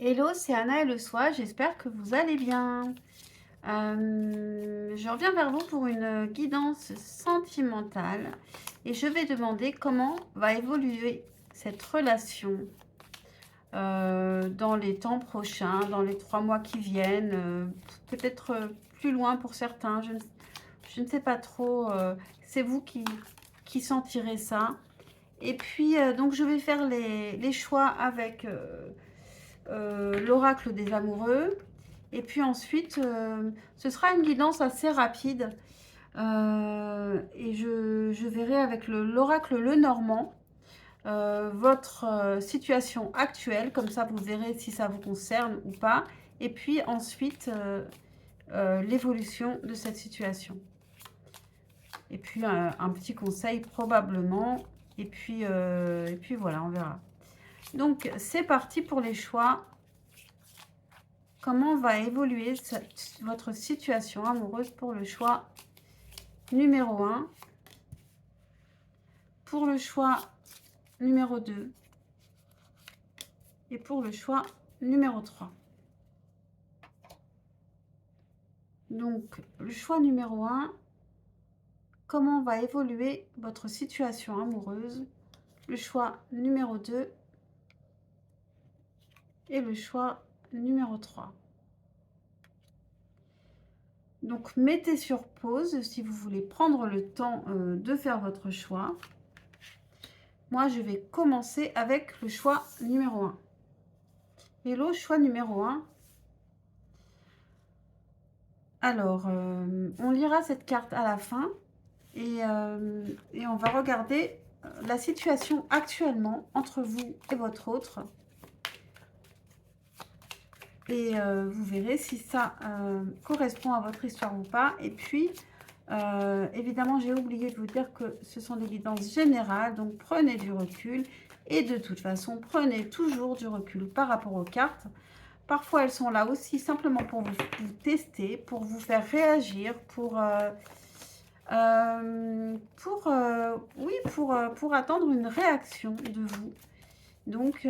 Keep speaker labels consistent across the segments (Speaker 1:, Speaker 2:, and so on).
Speaker 1: Hello, c'est Anna et le soir, j'espère que vous allez bien. Je reviens vers vous pour une guidance sentimentale et je vais demander comment va évoluer cette relation dans les temps prochains, dans les 3 mois qui viennent, peut-être plus loin pour certains, je ne sais pas trop, c'est vous qui sentirez ça. Et puis, donc je vais faire les choix avec l'oracle des amoureux. Et puis ensuite, ce sera une guidance assez rapide. Et je verrai avec l'oracle Lenormand votre situation actuelle. Comme ça, vous verrez si ça vous concerne ou pas. Et puis ensuite, l'évolution de cette situation. Et puis, un petit conseil probablement. Et puis voilà, on verra. Donc, c'est parti pour les choix. Comment va évoluer votre situation amoureuse pour le choix numéro 1, pour le choix numéro 2 et pour le choix numéro 3. Donc, le choix numéro 1, comment va évoluer votre situation amoureuse, le choix numéro 2 et le choix numéro 3. Donc, mettez sur pause si vous voulez prendre le temps de faire votre choix. Moi, je vais commencer avec le choix numéro 1. Hello, choix numéro 1. Alors, on lira cette carte à la fin et on va regarder la situation actuellement entre vous et votre autre. Et vous verrez si ça correspond à votre histoire ou pas. Et puis, évidemment, j'ai oublié de vous dire que ce sont des guidances générales, donc prenez du recul. Et de toute façon, prenez toujours du recul par rapport aux cartes. Parfois, elles sont là aussi simplement pour vous tester, pour vous faire réagir, pour attendre une réaction de vous. Donc,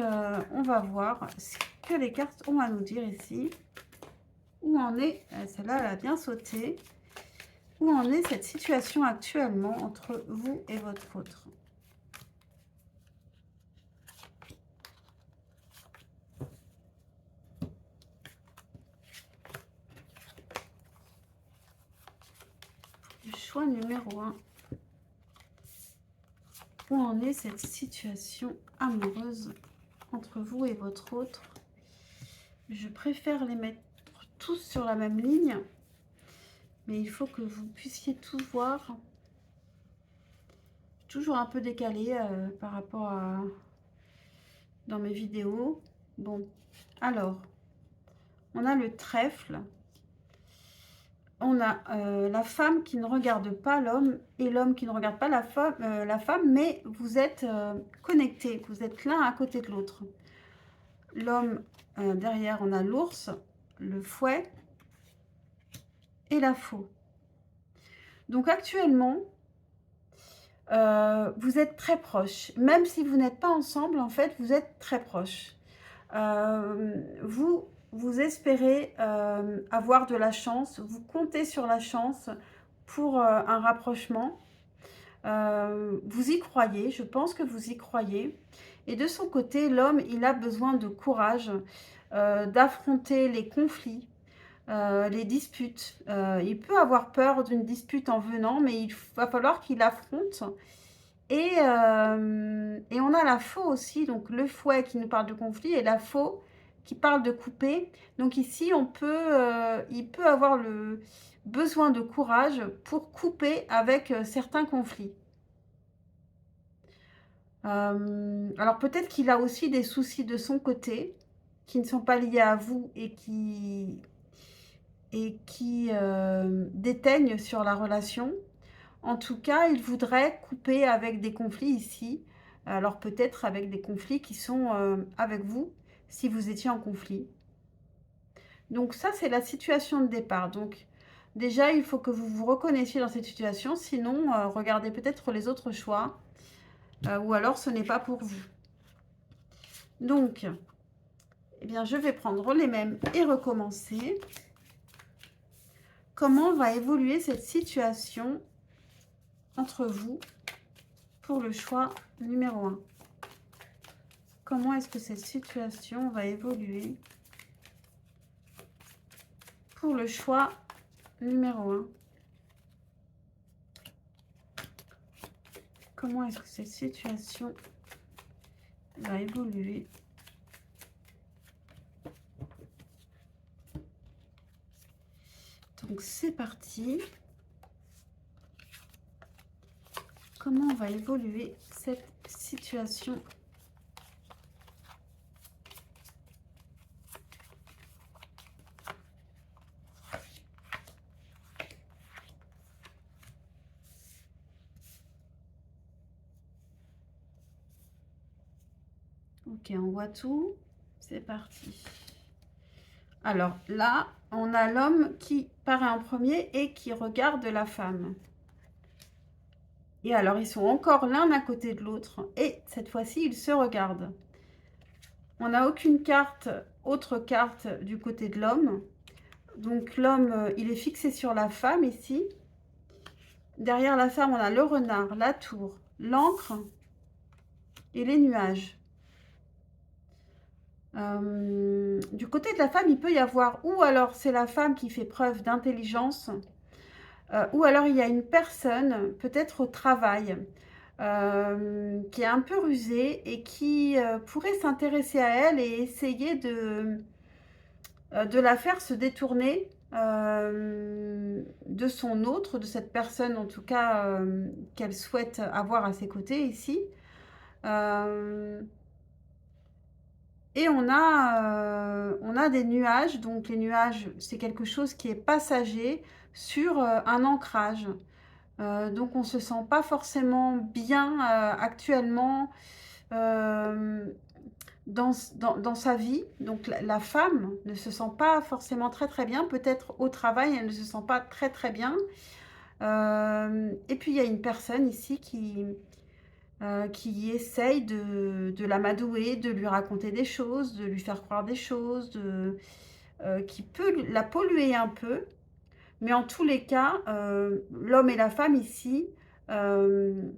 Speaker 1: on va voir ce que les cartes ont à nous dire ici. Où en est, celle-là, elle a bien sauté. Où en est cette situation actuellement entre vous et votre autre? Le choix numéro 1. Où en est cette situation amoureuse entre vous et votre autre? Je préfère les mettre tous sur la même ligne, mais il faut que vous puissiez tout voir. Toujours un peu décalé par rapport à dans mes vidéos. Bon, alors, on a le trèfle. On a la femme qui ne regarde pas l'homme et l'homme qui ne regarde pas la femme, mais vous êtes connectés, vous êtes l'un à côté de l'autre. L'homme, derrière, on a l'ours, le fouet et la faux. Donc actuellement, vous êtes très proches. Même si vous n'êtes pas ensemble, en fait, vous êtes très proches. Vous espérez avoir de la chance, vous comptez sur la chance pour un rapprochement. Vous y croyez, je pense que vous y croyez. Et de son côté, l'homme, il a besoin de courage, d'affronter les conflits, les disputes. Il peut avoir peur d'une dispute en venant, mais il va falloir qu'il affronte. Et on a la faux aussi, donc le fouet qui nous parle de conflit et la faux qui parle de couper. Donc ici, il peut avoir le besoin de courage pour couper avec certains conflits. Alors peut-être qu'il a aussi des soucis de son côté qui ne sont pas liés à vous et qui déteignent sur la relation. En tout cas, il voudrait couper avec des conflits ici. Alors peut-être avec des conflits qui sont avec vous, si vous étiez en conflit. Donc ça, c'est la situation de départ. Donc déjà, il faut que vous vous reconnaissiez dans cette situation. Sinon, regardez peut-être les autres choix. Ou alors, ce n'est pas pour vous. Donc, Eh bien, je vais prendre les mêmes et recommencer. Comment va évoluer cette situation entre vous pour le choix numéro 1? Comment est-ce que cette situation va évoluer pour le choix numéro 1? Comment est-ce que cette situation va évoluer? Donc, c'est parti. Comment va évoluer cette situation? Ok, on voit tout. C'est parti. Alors là, on a l'homme qui paraît en premier et qui regarde la femme. Et alors, ils sont encore l'un à côté de l'autre. Et cette fois-ci, ils se regardent. On n'a aucune carte, autre carte du côté de l'homme. Donc l'homme, il est fixé sur la femme ici. Derrière la femme, on a le renard, la tour, l'encre et les nuages. Du côté de la femme, il peut y avoir, ou alors c'est la femme qui fait preuve d'intelligence, ou alors il y a une personne, peut-être au travail, qui est un peu rusée et qui pourrait s'intéresser à elle et essayer de la faire se détourner de son autre, de cette personne en tout cas qu'elle souhaite avoir à ses côtés ici. Et on a des nuages, donc les nuages, c'est quelque chose qui est passager sur un ancrage. Donc on ne se sent pas forcément bien actuellement dans sa vie. Donc la femme ne se sent pas forcément très très bien. Peut-être au travail, elle ne se sent pas très très bien. Et puis il y a une personne ici qui essaye de l'amadouer, de lui raconter des choses, de lui faire croire des choses, qui peut la polluer un peu. Mais en tous les cas, l'homme et la femme ici, euh,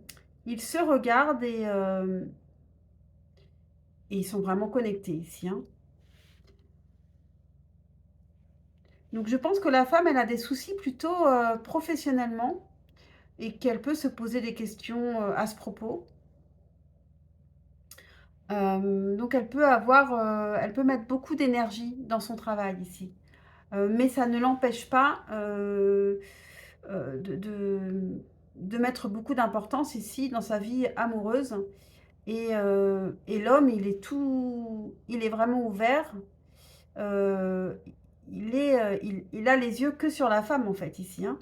Speaker 1: ils se regardent et ils sont vraiment connectés ici, hein. Donc je pense que la femme, elle a des soucis plutôt professionnellement et qu'elle peut se poser des questions à ce propos. Donc elle peut mettre beaucoup d'énergie dans son travail ici. Mais ça ne l'empêche pas de mettre beaucoup d'importance ici dans sa vie amoureuse. Et l'homme, il est vraiment ouvert. Euh, il a les yeux que sur la femme en fait ici, hein.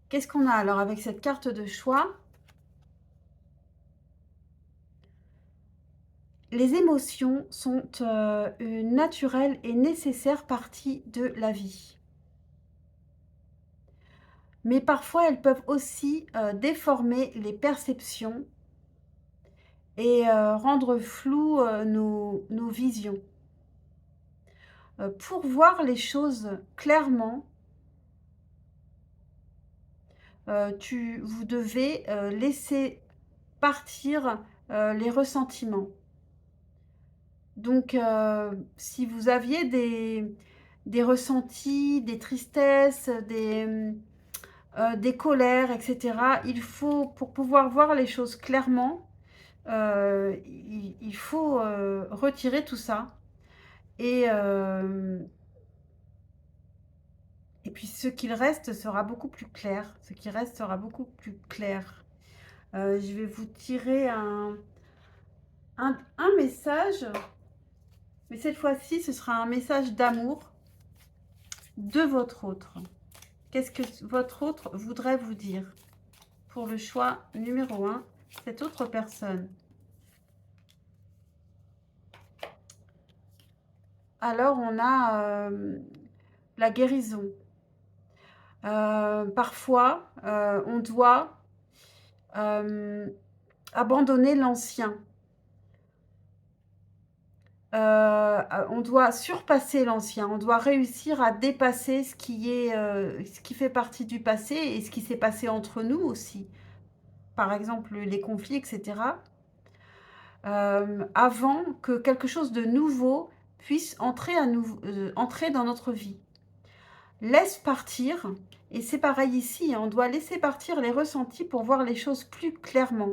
Speaker 1: Qu'est-ce qu'on a alors avec cette carte de choix? Les émotions sont une naturelle et nécessaire partie de la vie. Mais parfois, elles peuvent aussi déformer les perceptions et rendre floues nos visions. Pour voir les choses clairement, vous devez laisser partir les ressentiments. Donc, si vous aviez des ressentis, des tristesses, des colères, etc., il faut, pour pouvoir voir les choses clairement, il faut retirer tout ça. Et puis ce qu'il reste sera beaucoup plus clair. Ce qui reste sera beaucoup plus clair. Je vais vous tirer un message, mais cette fois-ci, ce sera un message d'amour de votre autre. Qu'est-ce que votre autre voudrait vous dire pour le choix numéro 1, cette autre personne? Alors, on a la guérison. Parfois, on doit abandonner l'ancien. On doit surpasser l'ancien, on doit réussir à dépasser ce qui fait partie du passé et ce qui s'est passé entre nous aussi. Par exemple, les conflits, etc. Avant que quelque chose de nouveau puisse entrer dans notre vie. Laisse partir, et c'est pareil ici, hein, on doit laisser partir les ressentis pour voir les choses plus clairement.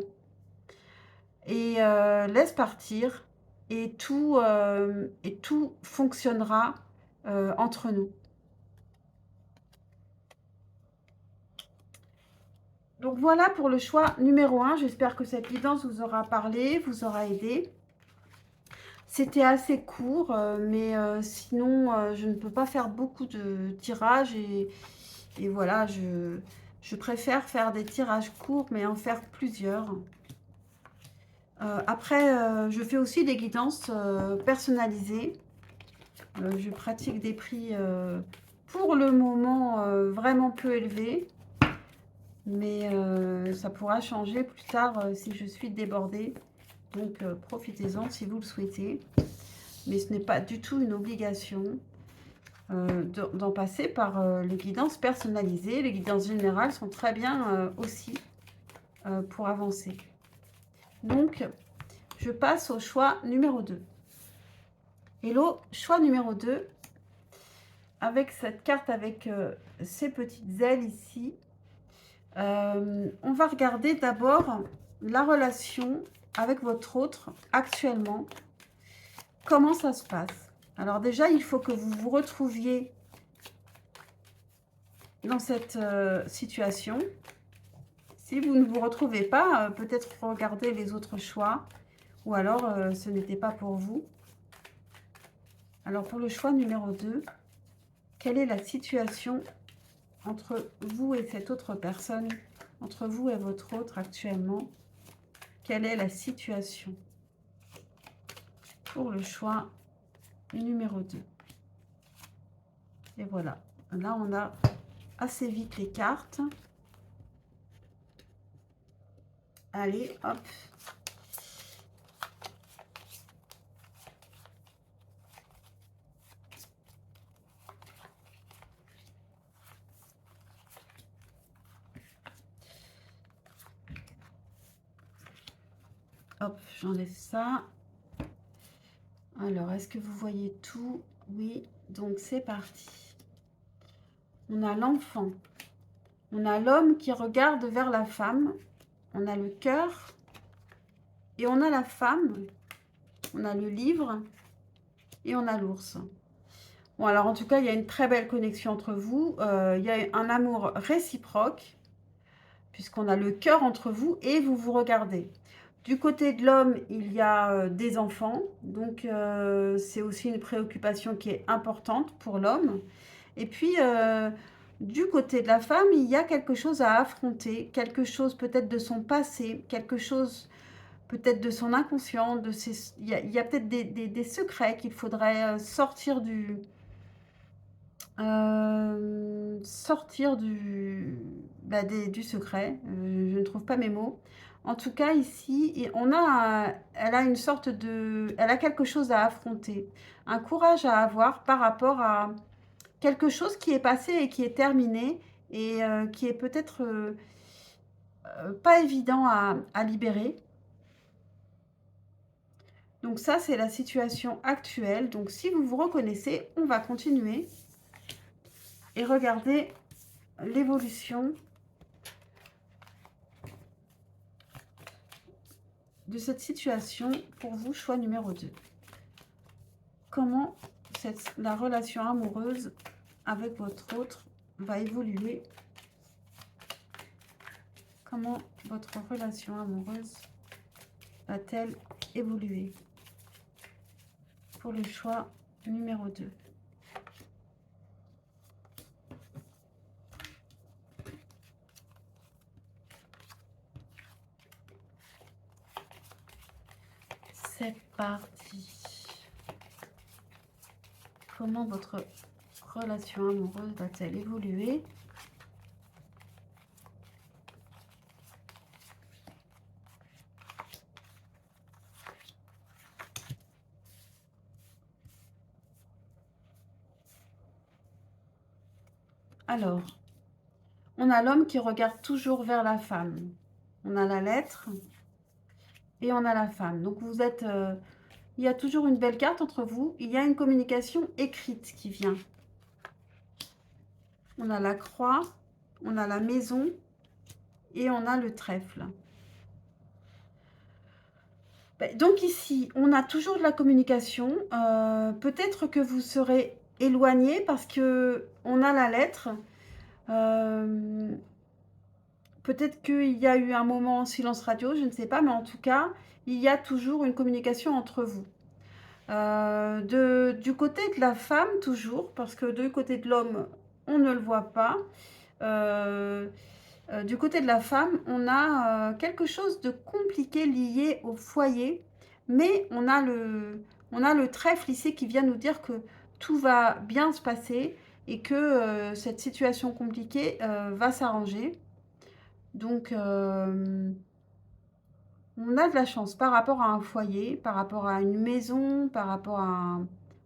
Speaker 1: Et laisse partir, et tout fonctionnera entre nous. Donc voilà pour le choix numéro 1. J'espère que cette guidance vous aura parlé, vous aura aidé. C'était assez court, mais sinon, je ne peux pas faire beaucoup de tirages. Et voilà, je préfère faire des tirages courts, mais en faire plusieurs. Après, je fais aussi des guidances personnalisées. Je pratique des prix pour le moment vraiment peu élevés. Mais ça pourra changer plus tard si je suis débordée. Donc profitez-en si vous le souhaitez. Mais ce n'est pas du tout une obligation d'en passer par les guidances personnalisées. Les guidances générales sont très bien aussi pour avancer. Donc, je passe au choix numéro 2. Hello, choix numéro 2. Avec cette carte avec ces petites ailes ici. On va regarder d'abord la relation avec votre autre actuellement. Comment ça se passe? Alors déjà, il faut que vous vous retrouviez dans cette situation. Si vous ne vous retrouvez pas, peut-être regardez les autres choix. Ou alors, ce n'était pas pour vous. Alors, pour le choix numéro 2, quelle est la situation entre vous et cette autre personne, entre vous et votre autre actuellement? Quelle est la situation pour le choix numéro 2? Et voilà. Là, on a assez vite les cartes. Allez, hop. Hop, j'enlève ça. Alors, est-ce que vous voyez tout? Oui, donc c'est parti. On a l'enfant. On a l'homme qui regarde vers la femme. On a le cœur. Et on a la femme. On a le livre. Et on a l'ours. Bon, alors en tout cas, il y a une très belle connexion entre vous. Il y a un amour réciproque, puisqu'on a le cœur entre vous et vous vous regardez. Du côté de l'homme, il y a des enfants. Donc, c'est aussi une préoccupation qui est importante pour l'homme. Et puis, du côté de la femme, il y a quelque chose à affronter, quelque chose peut-être de son passé, quelque chose peut-être de son inconscient, il y a peut-être des secrets qu'il faudrait sortir du secret. Je ne trouve pas mes mots. En tout cas, ici, elle a une sorte elle a quelque chose à affronter, un courage à avoir par rapport à quelque chose qui est passé et qui est terminé et qui est peut-être pas évident à libérer. Donc ça, c'est la situation actuelle. Donc si vous vous reconnaissez, on va continuer et regarder l'évolution de cette situation pour vous, choix numéro 2. Comment la relation amoureuse avec votre autre va évoluer? Comment votre relation amoureuse va-t-elle évoluer pour le choix numéro 2? C'est parti. Comment votre relation amoureuse va-t-elle évoluer? Alors, on a l'homme qui regarde toujours vers la femme. On a la lettre et on a la femme. Donc vous êtes... il y a toujours une belle carte entre vous. Il y a une communication écrite qui vient. On a la croix, on a la maison et on a le trèfle. Donc ici, on a toujours de la communication. Peut-être que vous serez éloigné parce que on a la lettre. Peut-être qu'il y a eu un moment en silence radio, je ne sais pas, mais en tout cas, il y a toujours une communication entre vous. Du côté de la femme, toujours, parce que du côté de l'homme, on ne le voit pas. Du côté de la femme, on a quelque chose de compliqué lié au foyer, mais on a le trèfle ici qui vient nous dire que tout va bien se passer et que cette situation compliquée va s'arranger. Donc, on a de la chance par rapport à un foyer, par rapport à une maison, par rapport à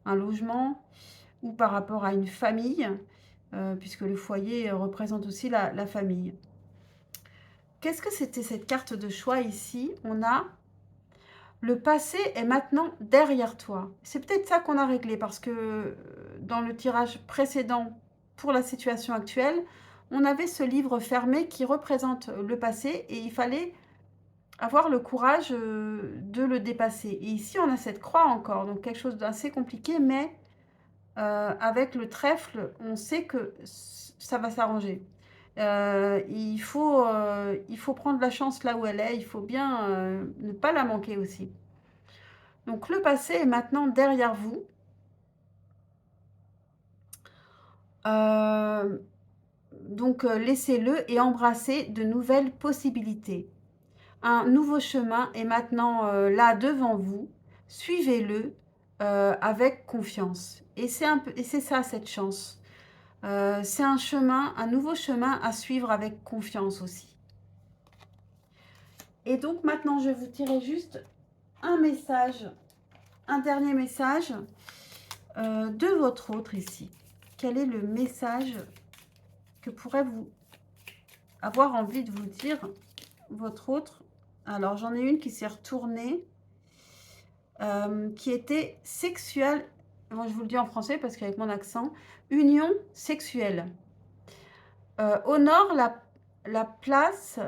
Speaker 1: un logement ou par rapport à une famille, puisque le foyer représente aussi la famille. Qu'est-ce que c'était cette carte de choix ici? On a le passé est maintenant derrière toi. C'est peut-être ça qu'on a réglé parce que dans le tirage précédent pour la situation actuelle, on avait ce livre fermé qui représente le passé et il fallait avoir le courage de le dépasser. Et ici, on a cette croix encore, donc quelque chose d'assez compliqué, mais avec le trèfle, on sait que ça va s'arranger. Il faut prendre la chance là où elle est, il faut bien ne pas la manquer aussi. Donc le passé est maintenant derrière vous. Euh, donc laissez-le et embrassez de nouvelles possibilités. Un nouveau chemin est maintenant là devant vous. Suivez-le avec confiance. Et c'est ça cette chance. C'est un chemin, un nouveau chemin à suivre avec confiance aussi. Et donc maintenant, je vais vous tirer juste un message, un dernier message de votre autre ici. Quel est le message que pourrait vous avoir envie de vous dire votre autre? Alors, j'en ai une qui s'est retournée, qui était sexuelle. Bon, je vous le dis en français parce qu'avec mon accent. Union sexuelle. Honore la place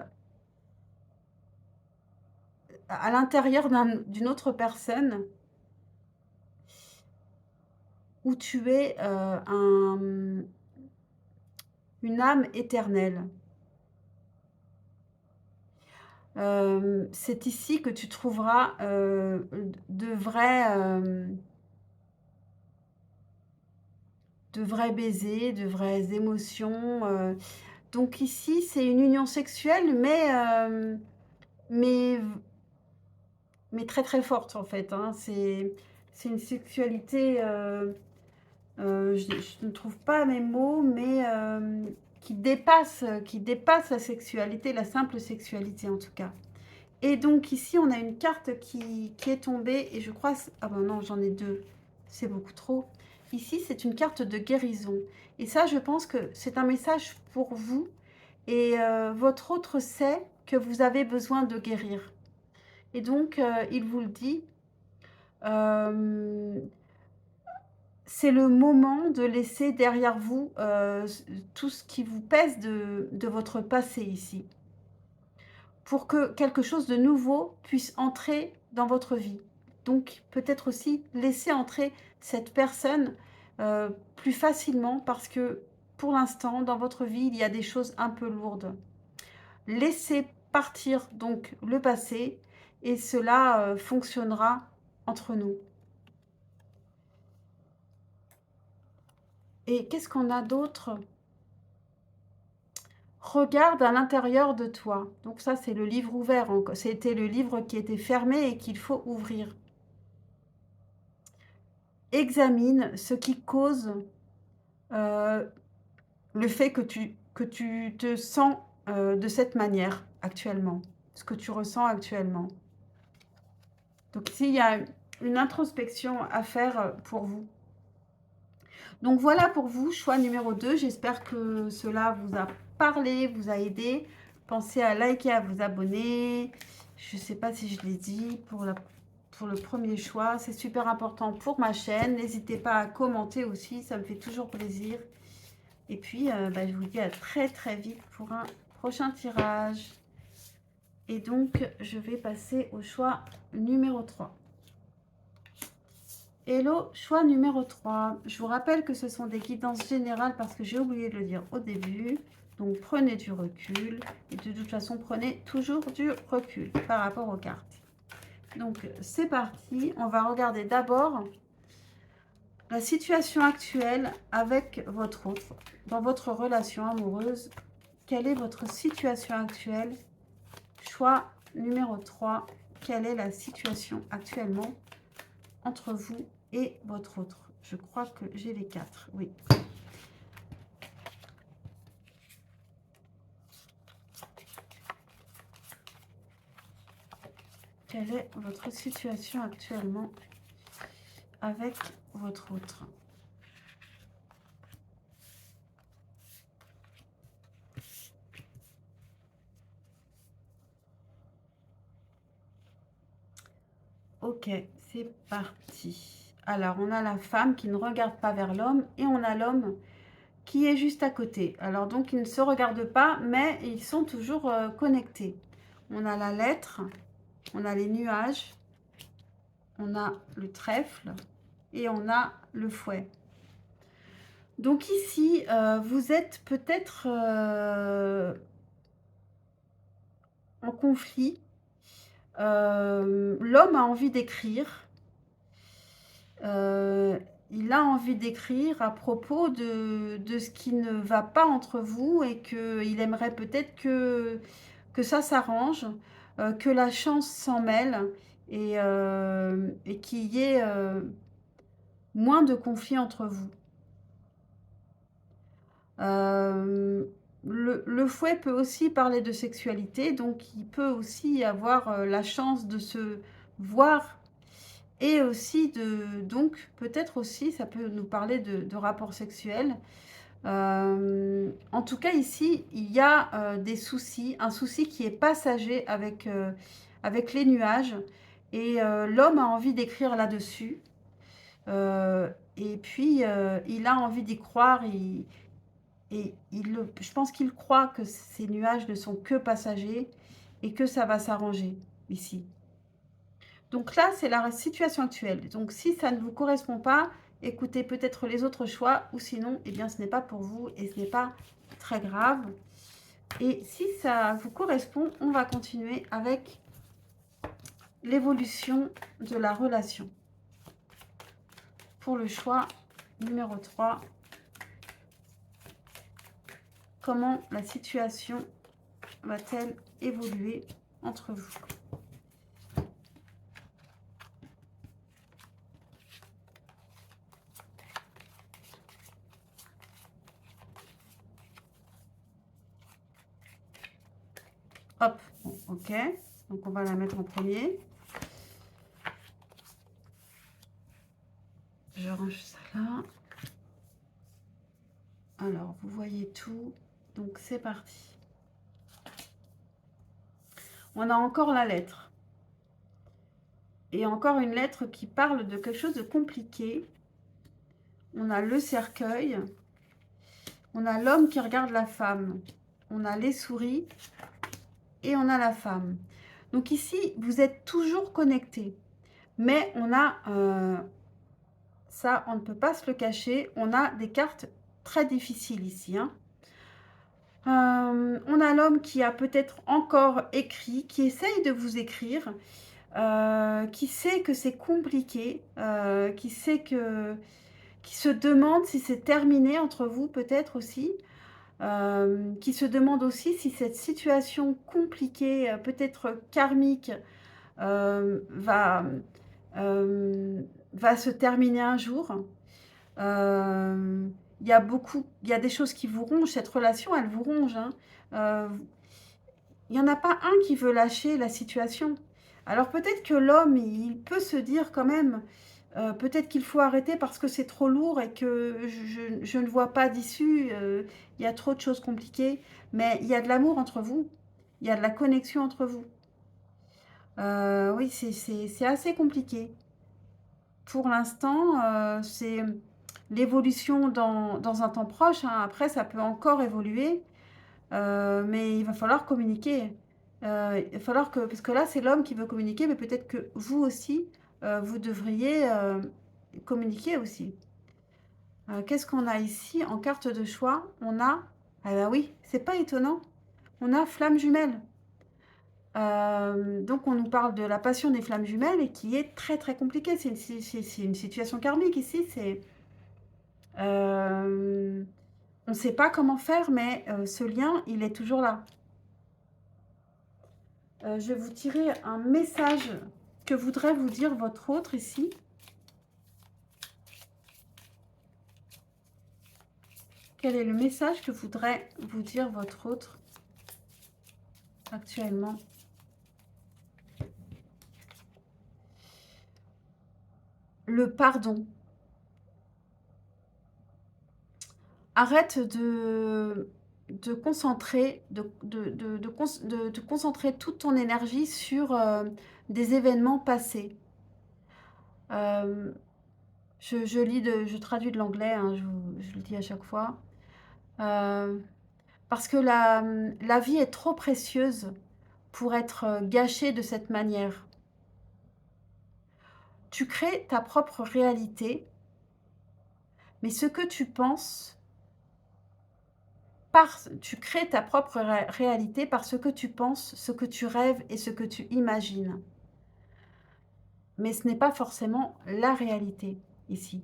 Speaker 1: à l'intérieur d'une autre personne où tu es une âme éternelle. C'est ici que tu trouveras de vrais baisers, de vraies émotions. Donc ici, c'est une union sexuelle, mais, mais très très forte en fait. Hein. C'est une sexualité, je ne trouve pas mes mots, mais qui dépasse la sexualité, la simple sexualité en tout cas. Et donc ici, on a une carte qui est tombée, et je crois... Ah ben non, j'en ai deux, c'est beaucoup trop. Ici, c'est une carte de guérison. Et ça, je pense que c'est un message pour vous. Et votre autre sait que vous avez besoin de guérir. Et donc, il vous le dit. Euh, c'est le moment de laisser derrière vous tout ce qui vous pèse de votre passé ici. Pour que quelque chose de nouveau puisse entrer dans votre vie. Donc peut-être aussi laisser entrer cette personne plus facilement parce que pour l'instant, dans votre vie, il y a des choses un peu lourdes. Laissez partir donc le passé et cela fonctionnera entre nous. Et qu'est-ce qu'on a d'autre? Regarde à l'intérieur de toi. Donc ça, c'est le livre ouvert. C'était le livre qui était fermé et qu'il faut ouvrir. Examine ce qui cause euh, le fait que tu te sens de cette manière actuellement, ce que tu ressens actuellement. Donc ici, il y a une introspection à faire pour vous. Donc voilà pour vous, choix numéro 2. J'espère que cela vous a parlé, vous a aidé. Pensez à liker, à vous abonner. Je ne sais pas si je l'ai dit pour le premier choix. C'est super important pour ma chaîne. N'hésitez pas à commenter aussi, ça me fait toujours plaisir. Et puis, bah, je vous dis à très très vite pour un prochain tirage. Et donc, je vais passer au choix numéro 3. Hello, choix numéro 3. Je vous rappelle que ce sont des guidances générales parce que j'ai oublié de le dire au début. Donc, prenez du recul. Et de toute façon, prenez toujours du recul par rapport aux cartes. Donc, c'est parti. On va regarder d'abord la situation actuelle avec votre autre. Dans votre relation amoureuse, quelle est votre situation actuelle? Choix numéro 3. Quelle est la situation actuellement entre vous et votre autre? Je crois que j'ai les 4, oui. Quelle est votre situation actuellement avec votre autre? Ok, c'est parti. Alors, on a la femme qui ne regarde pas vers l'homme et on a l'homme qui est juste à côté. Alors, donc, ils ne se regardent pas, mais ils sont toujours connectés. On a la lettre, on a les nuages, on a le trèfle et on a le fouet. Donc ici, vous êtes peut-être en conflit. L'homme a envie d'écrire. Il a envie d'écrire à propos de ce qui ne va pas entre vous et qu'il aimerait peut-être que ça s'arrange, que la chance s'en mêle et qu'il y ait moins de conflits entre vous. Le fouet peut aussi parler de sexualité, donc il peut aussi avoir la chance de se voir et aussi donc peut-être aussi ça peut nous parler de rapports sexuels. En tout cas ici, il y a des soucis, un souci qui est passager avec les nuages et l'homme a envie d'écrire là-dessus. Et puis, il a envie d'y croire. Et je pense qu'il croit que ces nuages ne sont que passagers et que ça va s'arranger ici. Donc là, c'est la situation actuelle. Donc si ça ne vous correspond pas, écoutez peut-être les autres choix ou sinon, eh bien, ce n'est pas pour vous et ce n'est pas très grave. Et si ça vous correspond, on va continuer avec l'évolution de la relation. Pour le choix numéro 3, comment la situation va-t-elle évoluer entre vous? Hop, bon, ok. Donc, on va la mettre en premier. Je range ça là. Alors, vous voyez tout. Donc, c'est parti. On a encore la lettre. Et encore une lettre qui parle de quelque chose de compliqué. On a le cercueil. On a l'homme qui regarde la femme. On a les souris. Et on a la femme. Donc ici, vous êtes toujours connectés. Mais on a, ça, on ne peut pas se le cacher, on a des cartes très difficiles ici. Hein. On a l'homme qui a peut-être encore écrit, qui essaye de vous écrire, qui sait que c'est compliqué, qui se demande si c'est terminé entre vous peut-être aussi, qui se demande aussi si cette situation compliquée, peut-être karmique, va se terminer un jour. Il y a des choses qui vous rongent, cette relation, elle vous ronge. Hein. Il n'y en a pas un qui veut lâcher la situation. Alors peut-être que l'homme, il peut se dire quand même, Peut-être qu'il faut arrêter parce que c'est trop lourd et que je ne vois pas d'issue, il y a trop de choses compliquées. Mais il y a de l'amour entre vous, il y a de la connexion entre vous. Oui, c'est assez compliqué. Pour l'instant, c'est l'évolution dans un temps proche, hein. Après, ça peut encore évoluer, mais il va falloir communiquer. Il va falloir que, parce que là, c'est l'homme qui veut communiquer, mais peut-être que vous aussi, vous devriez communiquer aussi. Qu'est-ce qu'on a ici en carte de choix? On a, ah ben oui, c'est pas étonnant, on a flamme jumelle. Donc on nous parle de la passion des flammes jumelles et qui est très très compliquée. C'est une situation karmique ici. On ne sait pas comment faire, mais ce lien, il est toujours là. Je vais vous tirer un message que voudrait vous dire votre autre ici. Quel est le message que voudrait vous dire votre autre actuellement? Le pardon. Arrête de concentrer, de concentrer toute ton énergie sur des événements passés. Euh, je traduis de l'anglais, hein, je le dis à chaque fois. Euh, Parce que la vie est trop précieuse pour être gâchée de cette manière. Tu crées ta propre réalité, mais ce que tu penses, tu crées ta propre réalité par ce que tu penses, ce que tu rêves et ce que tu imagines. Mais ce n'est pas forcément la réalité ici.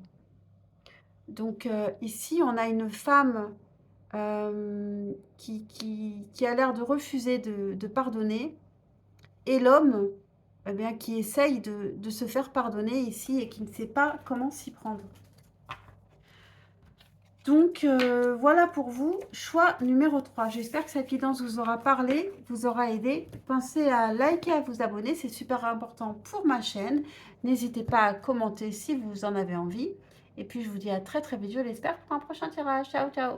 Speaker 1: Donc ici, on a une femme qui a l'air de refuser de pardonner, et l'homme eh bien, qui essaye de se faire pardonner ici et qui ne sait pas comment s'y prendre. Donc voilà pour vous, choix numéro 3. J'espère que cette guidance vous aura parlé, vous aura aidé. Pensez à liker, à vous abonner, c'est super important pour ma chaîne. N'hésitez pas à commenter si vous en avez envie. Et puis je vous dis à très très vite, je l'espère, pour un prochain tirage. Ciao, ciao!